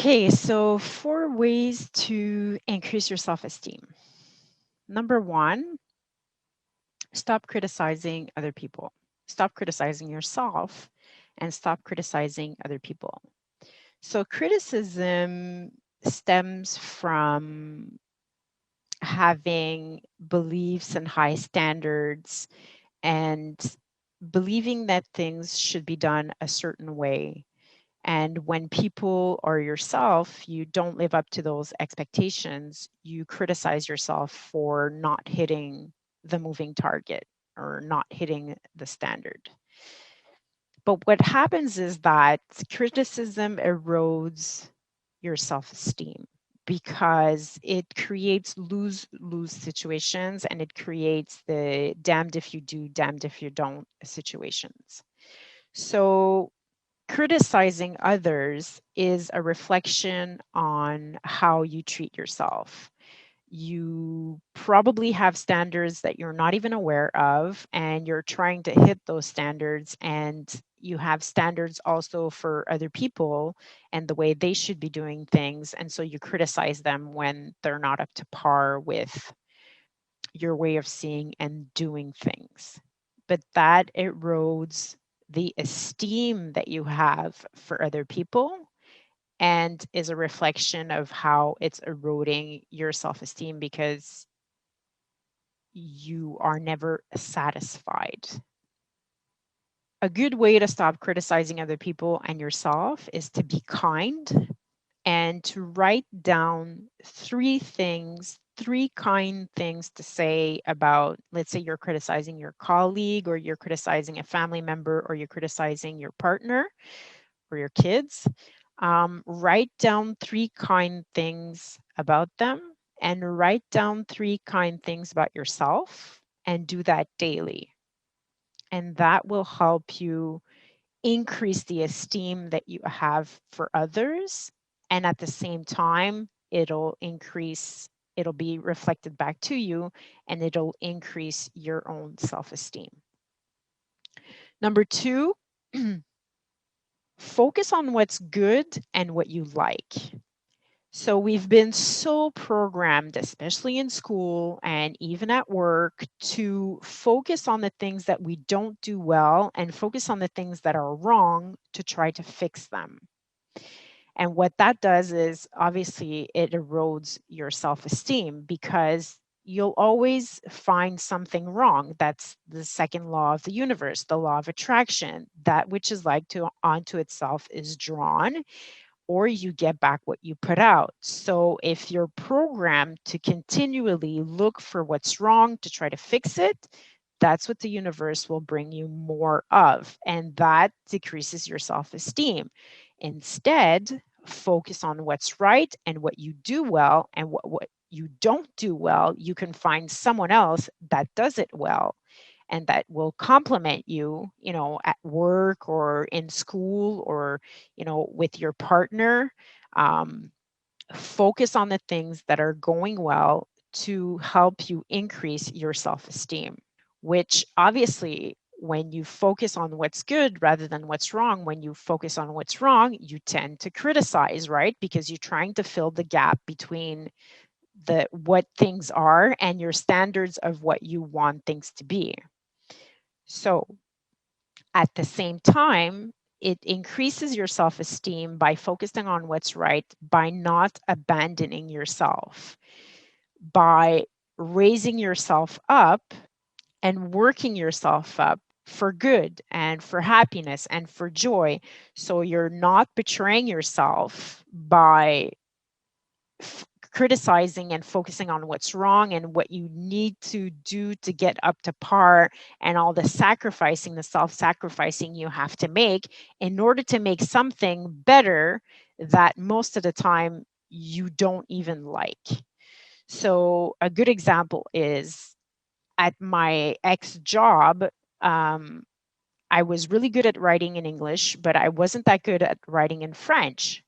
Okay, so 4 ways to increase your self-esteem. Number one, stop criticizing other people. Stop criticizing yourself and stop criticizing other people. So criticism stems from having beliefs and high standards and believing that things should be done a certain way. And when people or yourself, you don't live up to those expectations, you criticize yourself for not hitting the moving target or not hitting the standard. But what happens is that criticism erodes your self esteem because it creates lose lose situations and it creates the damned if you do, damned if you don't situations. So, criticizing others is a reflection on how you treat yourself. You probably have standards that you're not even aware of, and you're trying to hit those standards. And you have standards also for other people and the way they should be doing things. And so you criticize them when they're not up to par with your way of seeing and doing things. But that erodes the esteem that you have for other people and is a reflection of how it's eroding your self esteem because you are never satisfied. A good way to stop criticizing other people and yourself is to be kind and to write down 3 things, 3 kind things to say about, let's say you're criticizing your colleague, or you're criticizing a family member, or you're criticizing your partner or your kids. Write down 3 kind things about them and write down 3 kind things about yourself and do that daily. And that will help you increase the esteem that you have for others. And at the same time, it'll be reflected back to you and it'll increase your own self esteem. Number two, focus on what's good and what you like. So we've been so programmed, especially in school and even at work, to focus on the things that we don't do well and focus on the things that are wrong to try to fix them. And what that does is obviously it erodes your self esteem because you'll always find something wrong. That's the second law of the universe, the law of attraction. That which is like to onto itself is drawn, or you get back what you put out. So if you're programmed to continually look for what's wrong to try to fix it, that's what the universe will bring you more of. And that decreases your self esteem. Instead, focus on what's right and what you do well, and what you don't do well, you can find someone else that does it well and that will complement you, at work or in school or, with your partner. Um, Focus on the things that are going well to help you increase your self esteem, which obviously, when you focus on what's good rather than what's wrong, when you focus on what's wrong, you tend to criticize, right? Because you're trying to fill the gap between the what things are and your standards of what you want things to be. So at the same time, it increases your self esteem by focusing on what's right, by not abandoning yourself, by raising yourself up and working yourself up for good and for happiness and for joy. So you're not betraying yourself by criticizing and focusing on what's wrong and what you need to do to get up to par, and all the sacrificing, the self-sacrificing you have to make in order to make something better that most of the time you don't even like. So a good example is at my ex job. um, I was really good at writing in English, but I wasn't that good at writing in French.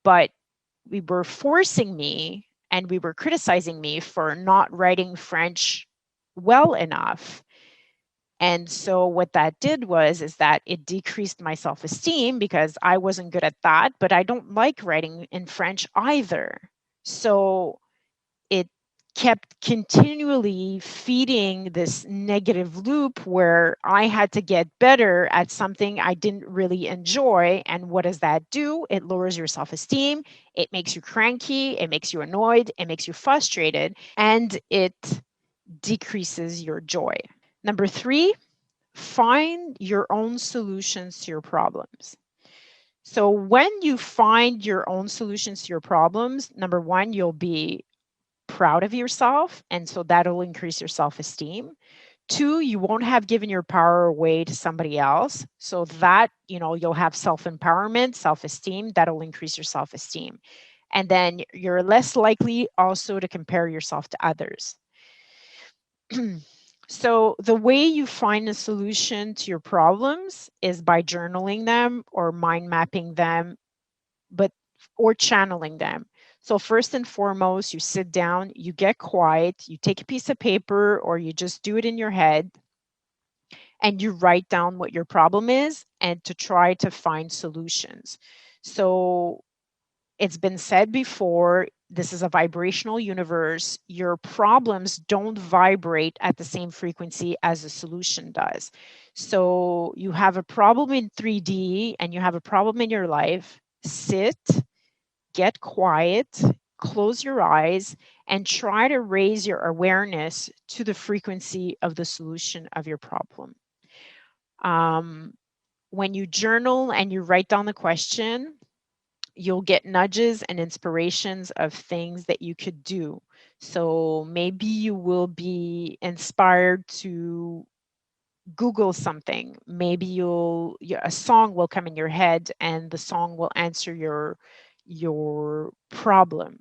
But we were forcing me and we were criticizing me for not writing French well enough. And so what that did was is that it decreased my self-esteem because I wasn't good at that, but I don't like writing in French either. So it kept continually feeding this negative loop where I had to get better at something I didn't really enjoy. And what does that do? It lowers your self esteem. It makes you cranky. It makes you annoyed. It makes you frustrated. And it decreases your joy. Number three, find your own solutions to your problems. So when you find your own solutions to your problems, number one, you'll be proud of yourself, and so that'll increase your self-esteem. Two, you won't have given your power away to somebody else, so that you'll have self-empowerment, self-esteem, that'll increase your self-esteem. And then you're less likely also to compare yourself to others. So the way you find a solution to your problems is by journaling them or mind mapping them, but or channeling them. So first and foremost, you sit down, you get quiet, you take a piece of paper or you just do it in your head and you write down what your problem is and to try to find solutions. So it's been said before, this is a vibrational universe. Your problems don't vibrate at the same frequency as a solution does. So you have a problem in 3D and you have a problem in your life. Sit, get quiet, close your eyes, and try to raise your awareness to the frequency of the solution of your problem. Um, when you journal and you write down the question, you'll get nudges and inspirations of things that you could do. So maybe you will be inspired to Google something. Maybe a song will come in your head and the song will answer your problem.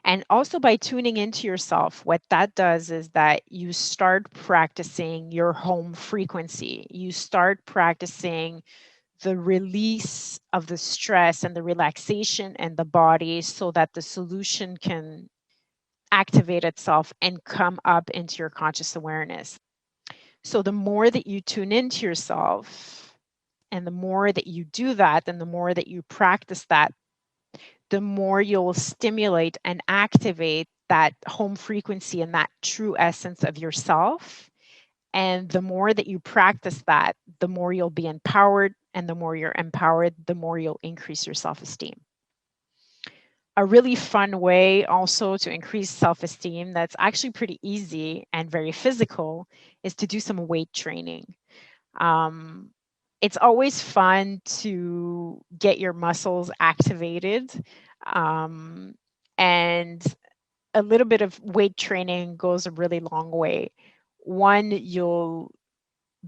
And also by tuning into yourself, what that does is that you start practicing your home frequency. You start practicing the release of the stress and the relaxation in the body so that the solution can activate itself and come up into your conscious awareness. So the more that you tune into yourself and the more that you do that and the more that you practice that, the more you'll stimulate and activate that home frequency and that true essence of yourself. And the more that you practice that, the more you'll be empowered. And the more you're empowered, the more you'll increase your self esteem. A really fun way also to increase self esteem that's actually pretty easy and very physical is to do some weight training. Um, it's always fun to get your muscles activated. Um, and a little bit of weight training goes a really long way. One, you'll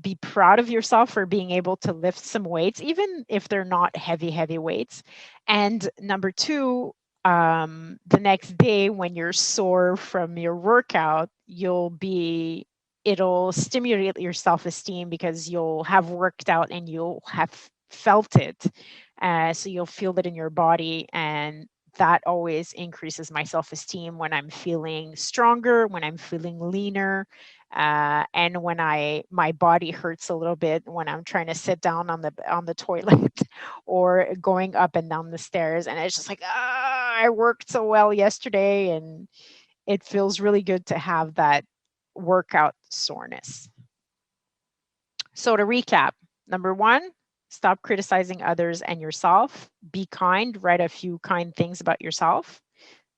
be proud of yourself for being able to lift some weights, even if they're not heavy, heavy weights. And number two, the next day when you're sore from your workout, it'll stimulate your self-esteem because you'll have worked out and you'll have felt it. So you'll feel it in your body, and that always increases my self-esteem when I'm feeling stronger, when I'm feeling leaner, and when my body hurts a little bit when I'm trying to sit down on the toilet or going up and down the stairs, and it's just like, I worked so well yesterday, and it feels really good to have that workout soreness. So to recap, number one, stop criticizing others and yourself. Be kind. Write a few kind things about yourself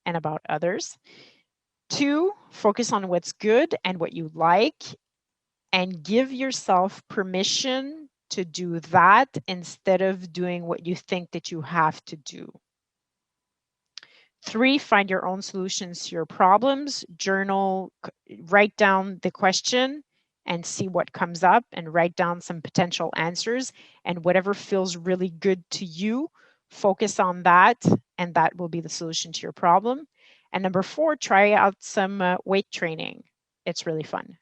and about others. Two, focus on what's good and what you like, and give yourself permission to do that instead of doing what you think that you have to do. Three, find your own solutions to your problems. Journal, write down the question and see what comes up, and write down some potential answers, and whatever feels really good to you, focus on that, and that will be the solution to your problem. And number four, try out some weight training. It's really fun.